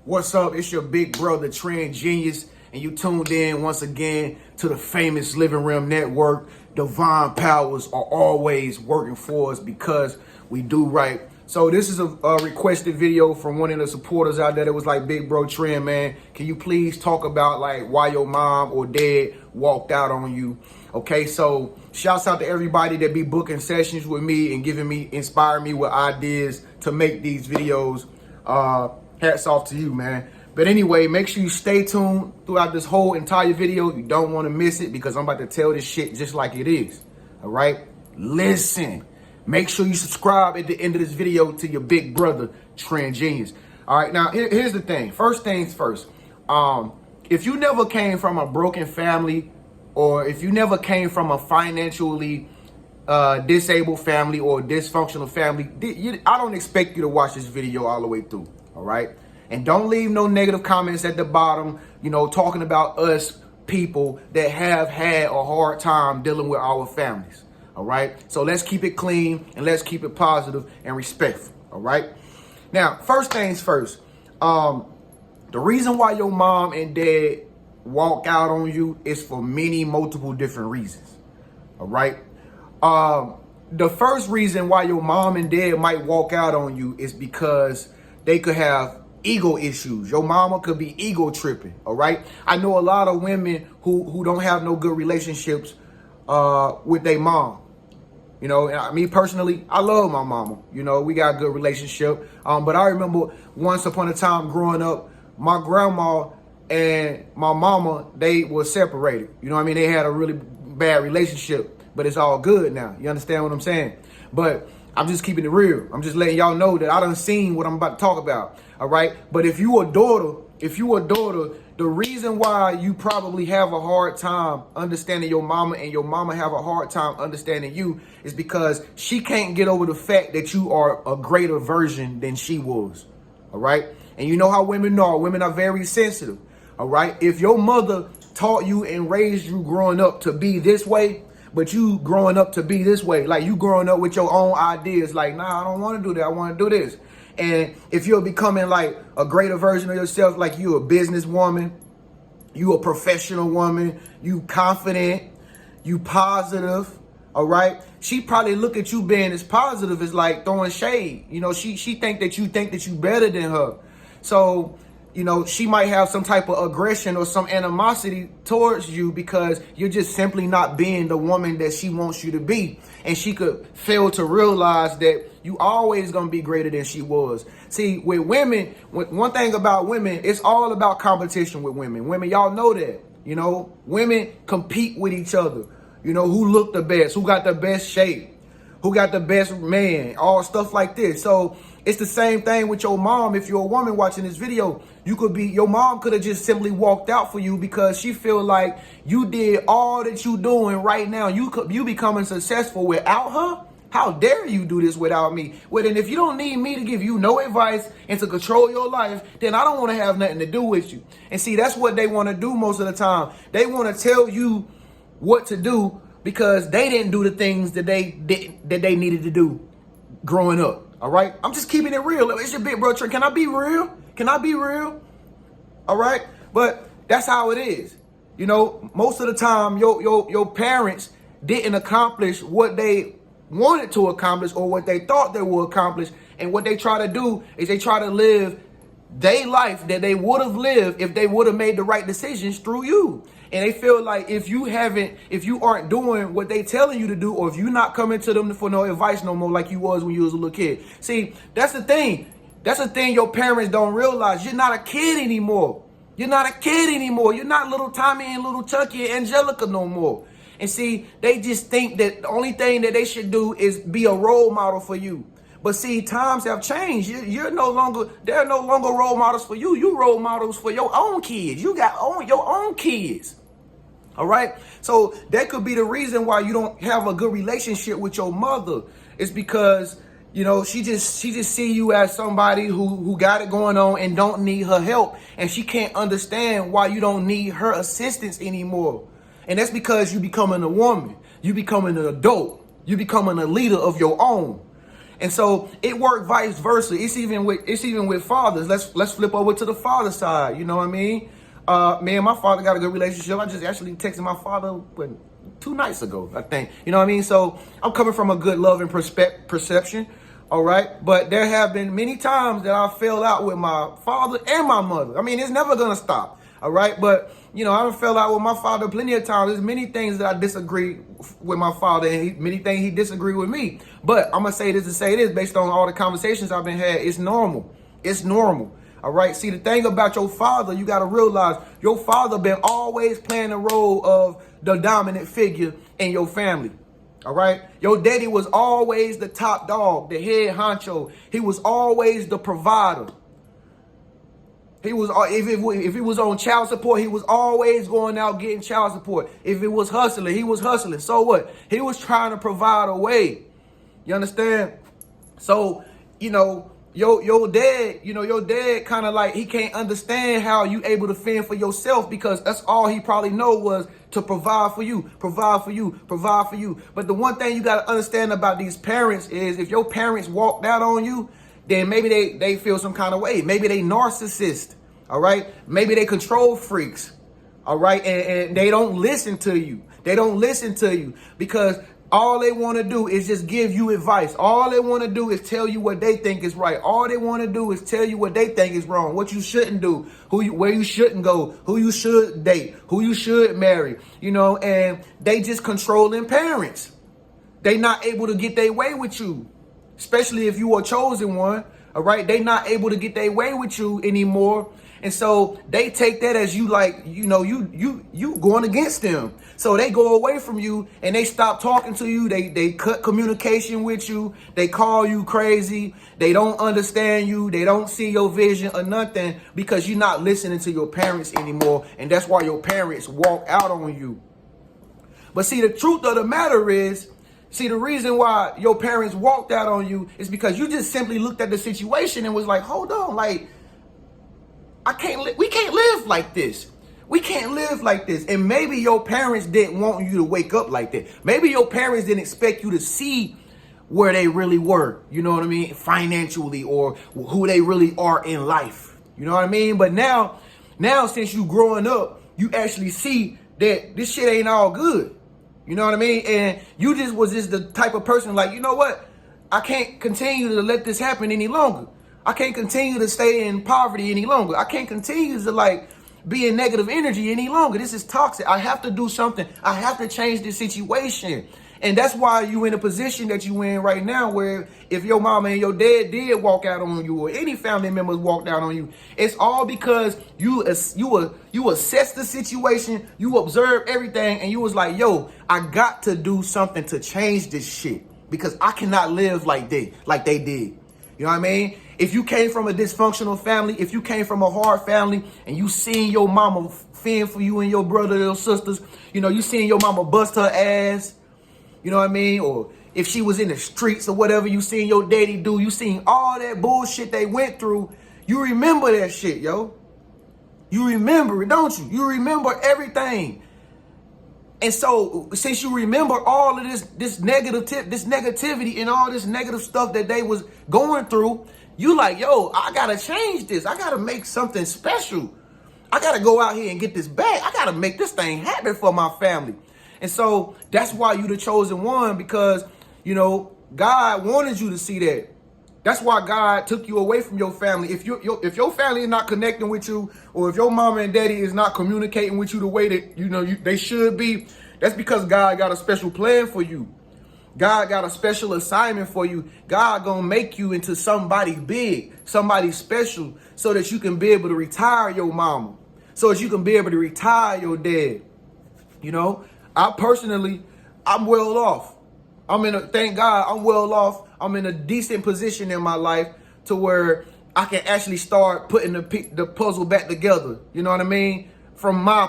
What's up? It's your big brother, Tren Genius, and you tuned in once again to the famous Living Room Network. Divine powers are always working for us because we do right. So this is a requested video from one of the supporters out there that was like, big bro Tren, man, can you please talk about like why your mom or dad walked out on you? Okay, so shouts out to everybody that be booking sessions with me and inspiring me with ideas to make these videos. Hats off to you, man. But anyway, make sure you stay tuned throughout this whole entire video. You don't want to miss it because I'm about to tell this shit just like it is. All right? Listen. Make sure you subscribe at the end of this video to your big brother, Tren Genius. All right, now here's the thing. First things first. If you never came from a broken family, or if you never came from a financially disabled family or dysfunctional family, I don't expect you to watch this video all the way through. All right. And don't leave no negative comments at the bottom, you know, talking about us people that have had a hard time dealing with our families. All right. So let's keep it clean and let's keep it positive and respectful. All right. Now, first things first, the reason why your mom and dad walk out on you is for multiple different reasons. All right. The first reason why your mom and dad might walk out on you is because they could have ego issues. Your mama could be ego tripping. All right. I know a lot of women who don't have no good relationships with their mom. You know, me personally, I love my mama. You know, we got a good relationship. But I remember once upon a time growing up, my grandma and my mama, they were separated. You know what I mean? They had a really bad relationship, but it's all good now. You understand what I'm saying? But I'm just keeping it real. I'm just letting y'all know that I done seen what I'm about to talk about. All right. But if you a daughter, the reason why you probably have a hard time understanding your mama and your mama have a hard time understanding you is because she can't get over the fact that you are a greater version than she was. All right. And you know how women are. Women are very sensitive. All right. If your mother taught you and raised you growing up to be this way, but you growing up to be this way, like you growing up with your own ideas, like, nah, I don't want to do that. I want to do this. And if you're becoming like a greater version of yourself, like you a businesswoman, you a professional woman, you confident, you positive, all right? She probably look at you being as positive as like throwing shade. You know, she think that you better than her. So, you know, she might have some type of aggression or some animosity towards you because you're just simply not being the woman that she wants you to be. And she could fail to realize that you always going to be greater than she was. See, with women, one thing about women, it's all about competition with women. Women, y'all know that, you know, women compete with each other. You know, who look the best, who got the best shape, who got the best man, all stuff like this. So it's the same thing with your mom. If you're a woman watching this video, your mom could have just simply walked out for you because she feel like you did all that you doing right now. You becoming successful without her. How dare you do this without me? Well, then if you don't need me to give you no advice and to control your life, then I don't want to have nothing to do with you. And see, that's what they want to do most of the time. They want to tell you what to do because they didn't do the things that they needed to do growing up. All right, I'm just keeping it real. It's your big brother. Can I be real? Can I be real? All right, but that's how it is. You know, most of the time, your parents didn't accomplish what they wanted to accomplish or what they thought they would accomplish, and what they try to do is they try to live their life that they would have lived if they would have made the right decisions through you. And they feel like if you aren't doing what they telling you to do, or if you're not coming to them for no advice no more like you was when you was a little kid. See, that's the thing. That's the thing your parents don't realize. You're not a kid anymore. You're not a kid anymore. You're not little Tommy and little Chucky and Angelica no more. And see, they just think that the only thing that they should do is be a role model for you. But see, times have changed. They're no longer role models for you. You role models for your own kids. You got your own kids. All right. So that could be the reason why you don't have a good relationship with your mother. It's because, you know, she just see you as somebody who got it going on and don't need her help. And she can't understand why you don't need her assistance anymore. And that's because you becoming a woman. You becoming an adult. You becoming a leader of your own. And so it worked vice versa. It's even with fathers. Let's flip over to the father side. You know what I mean? Me and my father got a good relationship. I just actually texted my father 2 nights ago, I think. You know what I mean? So I'm coming from a good love and perception. All right. But there have been many times that I fell out with my father and my mother. I mean, it's never going to stop. All right. But, you know, I fell out with my father plenty of times. There's many things that I disagree with my father, and many things he disagreed with me. But I'm going to say this to say this based on all the conversations I've been had. It's normal. It's normal. All right. See, the thing about your father, you got to realize your father been always playing the role of the dominant figure in your family. All right. Your daddy was always the top dog, the head honcho. He was always the provider. He was, if he was on child support, he was always going out getting child support. If it was hustling, he was hustling. So what? He was trying to provide a way. You understand? So, you know, your dad kind of like, he can't understand how you able to fend for yourself, because that's all he probably know was to provide for you, provide for you, provide for you. But the one thing you got to understand about these parents is if your parents walked out on you, then maybe they feel some kind of way. Maybe they narcissists, all right? Maybe they control freaks, all right? And they don't listen to you. They don't listen to you because all they want to do is just give you advice. All they want to do is tell you what they think is right. All they want to do is tell you what they think is wrong, what you shouldn't do, where you shouldn't go, who you should date, who you should marry, you know, and they just controlling parents. They not able to get their way with you. Especially if you are chosen one, all right? They not able to get their way with you anymore. And so they take that as you like, you know, you going against them. So they go away from you and they stop talking to you. They cut communication with you. They call you crazy. They don't understand you. They don't see your vision or nothing because you're not listening to your parents anymore. And that's why your parents walk out on you. But see, the truth of the matter is, see, the reason why your parents walked out on you is because you just simply looked at the situation and was like, hold on, like, we can't live like this. We can't live like this. And maybe your parents didn't want you to wake up like that. Maybe your parents didn't expect you to see where they really were, you know what I mean, financially, or who they really are in life. You know what I mean? But now since you growing up, you actually see that this shit ain't all good. You know what I mean? And you just was just the type of person like, you know what? I can't continue to let this happen any longer. I can't continue to stay in poverty any longer. I can't continue to like be in negative energy any longer. This is toxic. I have to do something. I have to change this situation. And that's why you in a position that you in right now, where if your mama and your dad did walk out on you, or any family members walked out on you, it's all because you assess the situation, you observe everything, and you was like, yo, I got to do something to change this shit because I cannot live like they did. You know what I mean? If you came from a dysfunctional family, if you came from a hard family and you seen your mama fend for you and your brother or your sisters, you know, you seen your mama bust her ass, you know what I mean? Or if she was in the streets or whatever, you seen your daddy do, you seen all that bullshit they went through. You remember that shit, yo. You remember it, don't you? You remember everything. And so since you remember all of this negativity and all this negative stuff that they was going through, you like, yo, I gotta change this. I gotta make something special. I gotta go out here and get this back. I gotta make this thing happen for my family. And so that's why you the chosen one, because, you know, God wanted you to see that. That's why God took you away from your family. If your family is not connecting with you, or if your mama and daddy is not communicating with you the way that, you know, they should be, that's because God got a special plan for you. God got a special assignment for you. God gonna make you into somebody big, somebody special, so that you can be able to retire your mama, so that you can be able to retire your dad. You know, I'm well off. Thank God, I'm well off. I'm in a decent position in my life to where I can actually start putting the puzzle back together. You know what I mean? From my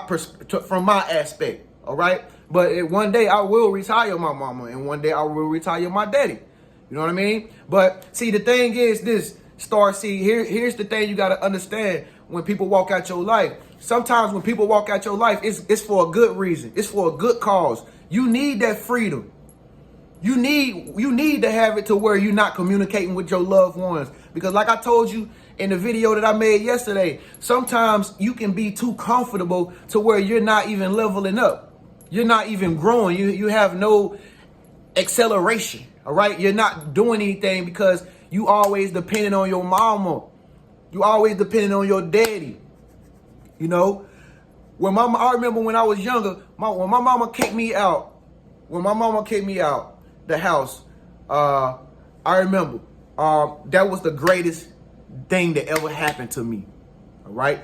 aspect. All right. But one day I will retire my mama, and one day I will retire my daddy. You know what I mean? But see, the thing is this, here's the thing you got to understand when people walk out your life. Sometimes when people walk out your life, it's for a good reason. It's for a good cause. You need that freedom. You need to have it to where you're not communicating with your loved ones. Because like I told you in the video that I made yesterday, sometimes you can be too comfortable to where you're not even leveling up. You're not even growing. You have no acceleration. All right. You're not doing anything because you always depending on your mama. You always depending on your daddy. You know, I remember when I was younger, when my mama kicked me out the house, I remember that was the greatest thing that ever happened to me. All right.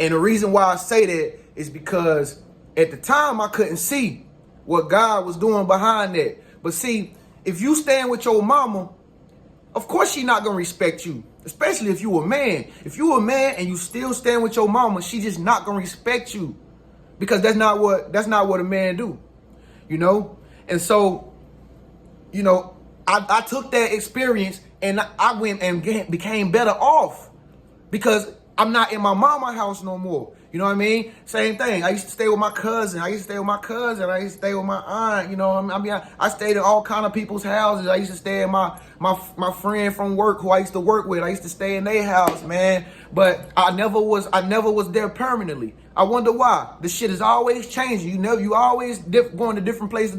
And the reason why I say that is because at the time I couldn't see what God was doing behind that. But see, if you stand with your mama, of course she's not gonna respect you, especially if you a man. If you a man and you still stand with your mama, she just not gonna respect you, because that's not what a man do, you know. And so, you know, I took that experience and I went and became better off because I'm not in my mama's house no more. You know what I mean? Same thing. I used to stay with my cousin. I used to stay with my aunt. You know, I stayed in all kind of people's houses. I used to stay in my friend from work who I used to work with. I used to stay in their house, man. But I never was there permanently. I wonder why. The shit is always changing. You always going to different places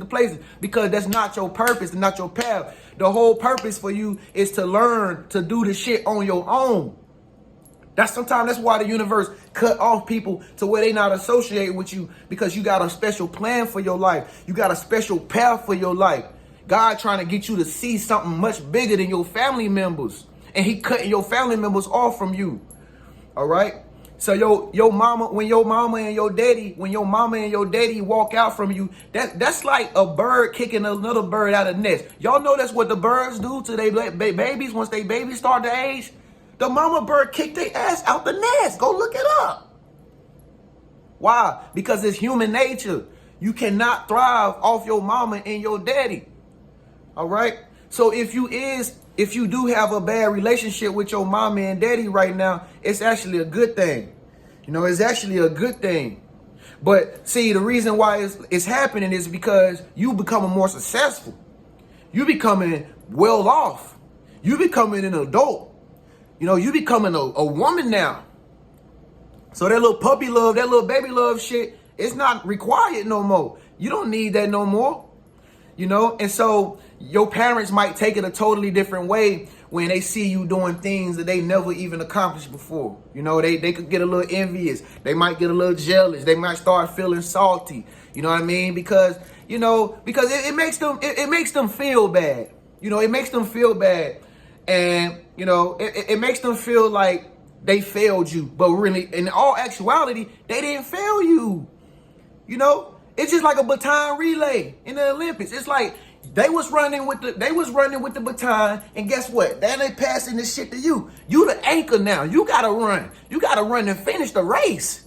because that's not your purpose and not your path. The whole purpose for you is to learn to do the shit on your own. Sometimes that's why the universe cut off people to where they not associated with you, because you got a special plan for your life. You got a special path for your life. God trying to get you to see something much bigger than your family members, and he cutting your family members off from you. All right. So your mama, when your mama and your daddy walk out from you, that's like a bird kicking another bird out of the nest. Y'all know that's what the birds do to their babies once they babies start to age. The mama bird kicked their ass out the nest. Go look it up. Why? Because it's human nature. You cannot thrive off your mama and your daddy. All right. So if you do have a bad relationship with your mama and daddy right now, it's actually a good thing. You know, it's actually a good thing. But see, the reason why it's happening is because you becoming more successful. You becoming well off. You becoming an adult. You know, you becoming a woman now. So that little puppy love, that little baby love shit, it's not required no more. You don't need that no more. You know, and so your parents might take it a totally different way when they see you doing things that they never even accomplished before. You know, they could get a little envious. They might get a little jealous. They might start feeling salty. You know what I mean? Because it makes them feel bad. You know, it makes them feel bad. And, you know, it makes them feel like they failed you. But really, in all actuality, they didn't fail you. You know, it's just like a baton relay in the Olympics. It's like they was running with the baton, and guess what? Then they passing this shit to you. You the anchor now. You gotta run. You gotta run and finish the race.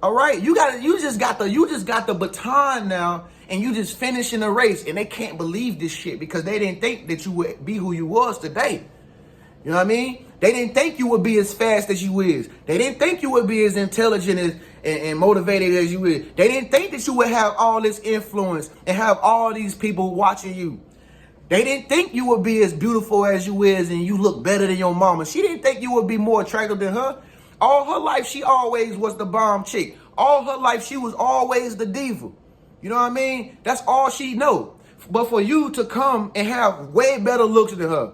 All right, you just got the baton now, and you just finishing the race, and they can't believe this shit because they didn't think that you would be who you was today. You know what I mean? They didn't think you would be as fast as you is. They didn't think you would be as intelligent and motivated as you is. They didn't think that you would have all this influence and have all these people watching you. They didn't think you would be as beautiful as you is and you look better than your mama. She didn't think you would be more attractive than her. All her life, she always was the bomb chick. All her life, she was always the diva. You know what I mean? That's all she know. But for you to come and have way better looks than her,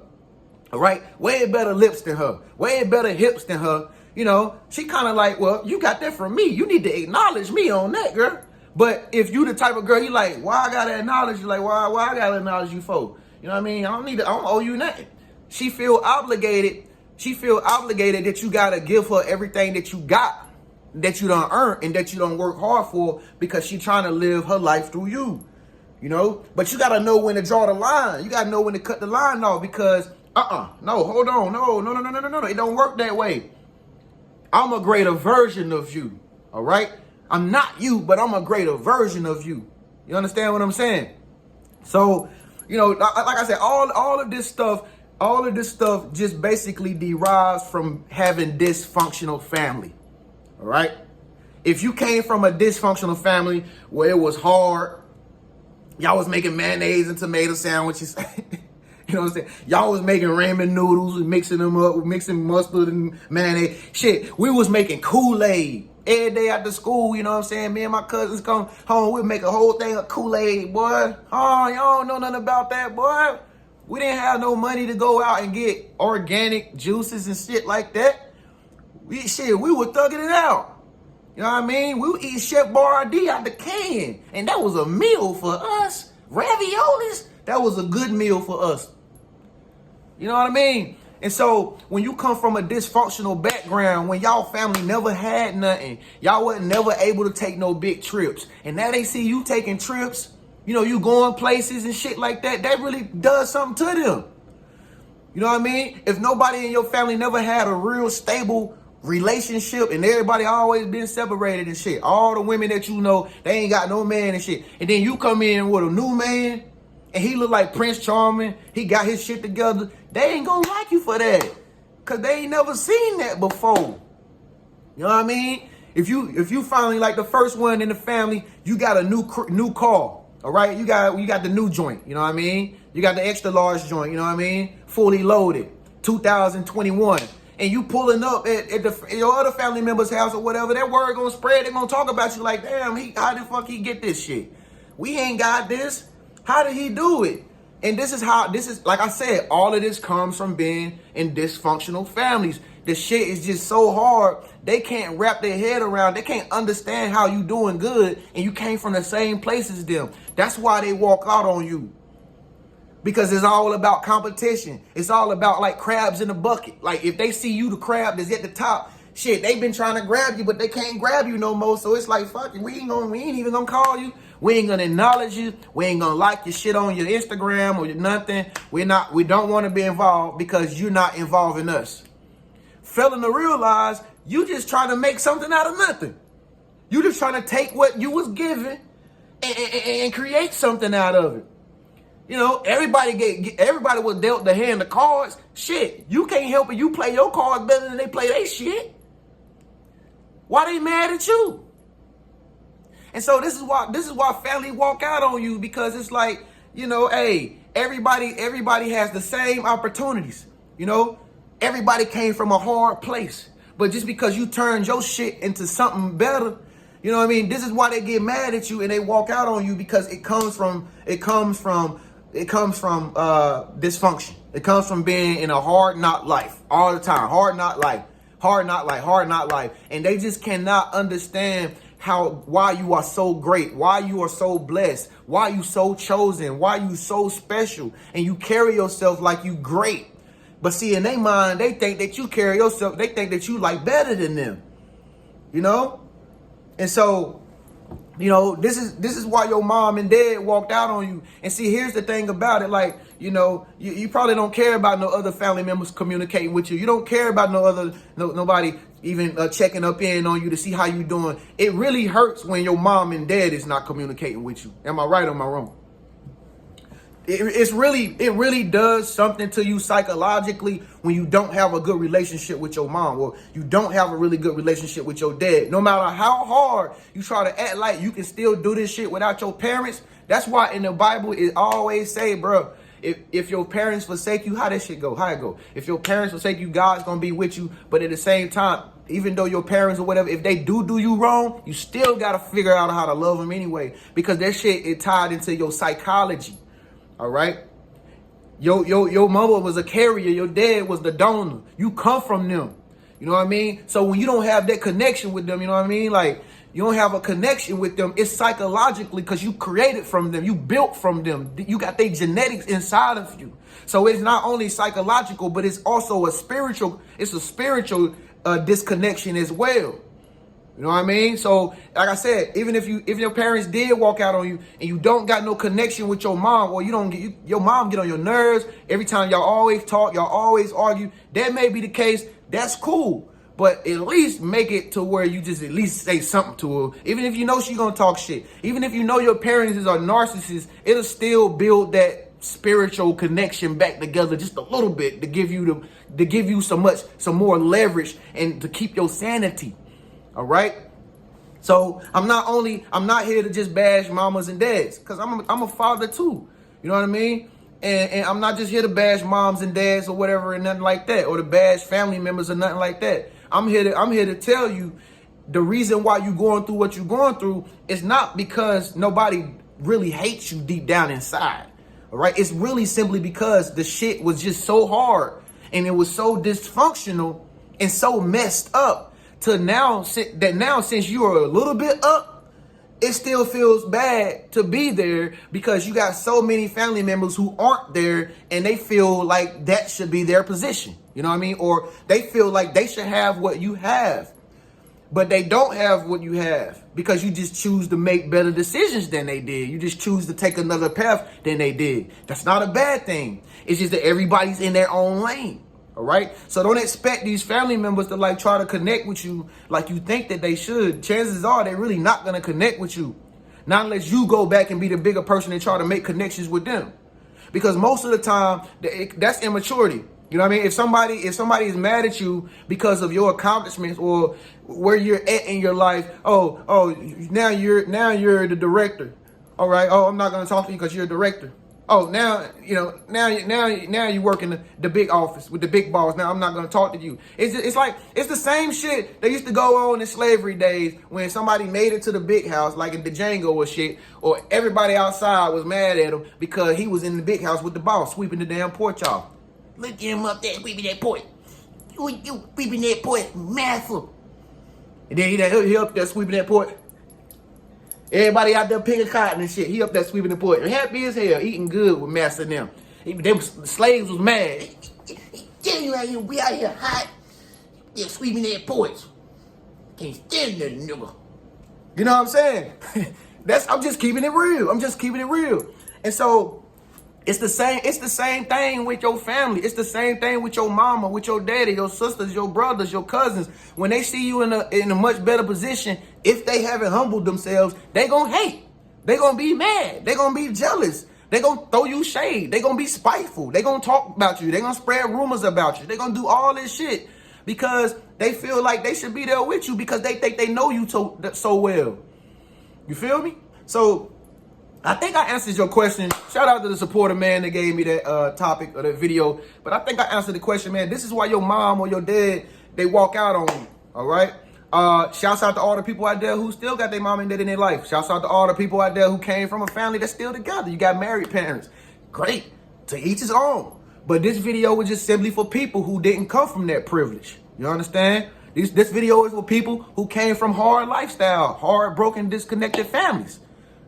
all right? Way better lips than her, way better hips than her, you know, she kind of like, well, you got that from me. You need to acknowledge me on that, girl. But if you the type of girl, you like, why I gotta acknowledge you? Like, why I gotta acknowledge you for? You know what I mean? I don't owe you nothing. She feel obligated that you gotta give her everything that you got, that you don't earn and that you don't work hard for, because she trying to live her life through you, you know? But you gotta know when to draw the line. You gotta know when to cut the line off, because no, hold on, no, it don't work that way. I'm a greater version of you, all right? I'm not you, but I'm a greater version of you. You understand what I'm saying? So, you know, like I said, all of this stuff just basically derives from having dysfunctional family. All right. If you came from a dysfunctional family where it was hard, Y'all was making mayonnaise and tomato sandwiches. You know what I'm saying? Y'all was making ramen noodles and mixing them up, mixing mustard and mayonnaise. Shit, we was making Kool-Aid every day after school. You know what I'm saying? Me and my cousins come home, we'd make a whole thing of Kool-Aid, boy. Oh, y'all don't know nothing about that, boy. We didn't have no money to go out and get organic juices and shit like that. We were thugging it out. You know what I mean? We would eat Chef Boyardee out the can. And that was a meal for us. Raviolis, that was a good meal for us. You know what I mean? And so when you come from a dysfunctional background, when y'all family never had nothing, y'all wasn't never able to take no big trips. And now they see you taking trips, you know, you going places and shit like that. That really does something to them. You know what I mean? If nobody in your family never had a real stable relationship and everybody always been separated and shit, all the women that you know, they ain't got no man and shit. And then you come in with a new man and he look like Prince Charming, he got his shit together, they ain't gonna like you for that. Cause they ain't never seen that before. You know what I mean? If you finally like the first one in the family, you got a new car. All right, you got the new joint, you know what I mean? You got the extra large joint, you know what I mean? Fully loaded, 2021. And you pulling up at your other family member's house or whatever, that word gonna spread, they gonna talk about you like, damn, how the fuck he get this shit? We ain't got this. How did he do it? And this is like I said, all of this comes from being in dysfunctional families. The shit is just so hard, they can't wrap their head around, they can't understand how you doing good and you came from the same place as them. That's why they walk out on you. Because it's all about competition. It's all about like crabs in a bucket. Like if they see you the crab that's at the top, shit, they've been trying to grab you, but they can't grab you no more. So it's like, fuck it, we ain't even gonna call you. We ain't gonna acknowledge you. We ain't gonna like your shit on your Instagram or nothing. We don't want to be involved because you're not involving us. Failing to realize you just trying to make something out of nothing. You just trying to take what you was given and create something out of it. You know, everybody was dealt the hand of cards. Shit, you can't help it. You play your cards better than they play their shit. Why they mad at you? And so this is why family walk out on you, because it's like, you know, hey, everybody has the same opportunities. You know, everybody came from a hard place, but just because you turned your shit into something better, you know what I mean? This is why they get mad at you and they walk out on you, because it comes from dysfunction. It comes from being in a hard knock life all the time. Hard knock life. And they just cannot understand why you are so great, why you are so blessed, why you so chosen, why you so special, and you carry yourself like you great. But see, in their mind, they think that you carry yourself, they think that you like better than them. You know? And so, you know, this is why your mom and dad walked out on you. And see, here's the thing about it. Like, you know, you probably don't care about no other family members communicating with you. You don't care about nobody even checking up in on you to see how you doing. It really hurts when your mom and dad is not communicating with you. Am I right or am I wrong? It really does something to you psychologically when you don't have a good relationship with your mom, or you don't have a really good relationship with your dad. No matter how hard you try to act like you can still do this shit without your parents. That's why in the Bible it always say, bro, if your parents forsake you, how that shit go? How it go? If your parents forsake you, God's gonna be with you. But at the same time, even though your parents or whatever, if they do you wrong, you still gotta figure out how to love them anyway, because that shit is tied into your psychology. All right. Your mother was a carrier. Your dad was the donor. You come from them. You know what I mean? So when you don't have that connection with them, you know what I mean? Like, you don't have a connection with them. It's psychologically, because you created from them. You built from them. You got their genetics inside of you. So it's not only psychological, but it's also a spiritual disconnection as well. You know what I mean? So, like I said, even if your parents did walk out on you and you don't got no connection with your mom, or your mom get on your nerves every time y'all always talk, y'all always argue, that may be the case. That's cool. But at least make it to where you just at least say something to her. Even if you know she's gonna talk shit. Even if you know your parents are narcissists, it'll still build that spiritual connection back together just a little bit to give you some more leverage and to keep your sanity. All right. So I'm not here to just bash mamas and dads, because I'm a father too. You know what I mean? And I'm not just here to bash moms and dads or whatever and nothing like that, or to bash family members or nothing like that. I'm here to tell you the reason why you're going through what you're going through is not because nobody really hates you deep down inside. All right? It's really simply because the shit was just so hard and it was so dysfunctional and so messed up to now since you are a little bit up, it still feels bad to be there because you got so many family members who aren't there and they feel like that should be their position. You know what I mean? Or they feel like they should have what you have, but they don't have what you have because you just choose to make better decisions than they did. You just choose to take another path than they did. That's not a bad thing. It's just that everybody's in their own lane. All right. So don't expect these family members to like try to connect with you like you think that they should. Chances are they're really not going to connect with you. Not unless you go back and be the bigger person and try to make connections with them. Because most of the time, that's immaturity. You know what I mean? If somebody is mad at you because of your accomplishments or where you're at in your life, now you're the director. All right. Oh, I'm not going to talk to you because you're a director. Oh, now you work in the big office with the big boss. Now I'm not going to talk to you. It's like it's the same shit that used to go on in slavery days when somebody made it to the big house, like in the Django or shit, or everybody outside was mad at him because he was in the big house with the boss sweeping the damn porch off. Look at him up there sweeping that porch. You sweeping that porch, massive. And then he up there sweeping that porch. Everybody out there picking cotton and shit. He up there sweeping the porch. Happy as hell, eating good with Master and them. The slaves was mad. Tell you out here, we out here hot. They're sweeping that porch. Can't stand that nigga. You know what I'm saying? I'm just keeping it real. And so it's the same thing with your family. It's the same thing with your mama, with your daddy, your sisters, your brothers, your cousins. When they see you in a much better position, if they haven't humbled themselves, they gonna hate. They gonna be mad. They gonna be jealous. They gonna throw you shade. They gonna be spiteful. They gonna talk about you. They gonna spread rumors about you. They gonna do all this shit because they feel like they should be there with you because they think they know you so well. You feel me? So I think I answered your question. Shout out to the supporter, man, that gave me that topic or that video. But I think I answered the question, man. This is why your mom or your dad, they walk out on you, all right? Shouts out to all the people out there who still got their mom and dad in their life. Shouts out to all the people out there who came from a family that's still together. You got married parents. Great. To each his own. But this video was just simply for people who didn't come from that privilege. You understand? This video is for people who came from hard lifestyle, hard, broken, disconnected families.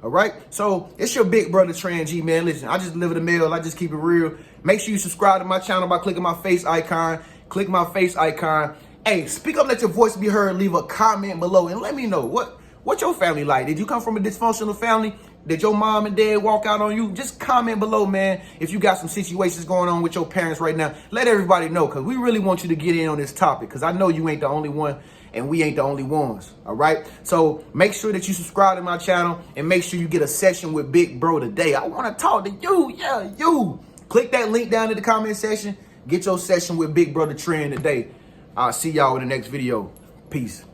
All right. So it's your big brother Tren G, man. Listen, I just deliver the mail. I just keep it real. Make sure you subscribe to my channel by clicking my face icon. Click my face icon. Hey, speak up, let your voice be heard. Leave a comment below and let me know what your family like. Did you come from a dysfunctional family? Did your mom and dad walk out on you? Just comment below, man. If you got some situations going on with your parents right now, let everybody know, because we really want you to get in on this topic, because I know you ain't the only one and we ain't the only ones. All right. So make sure that you subscribe to my channel and make sure you get a session with Big Bro today. I want to talk to you. Yeah, you. Click that link down in the comment section. Get your session with Big Brother Tren today. I'll see y'all in the next video. Peace.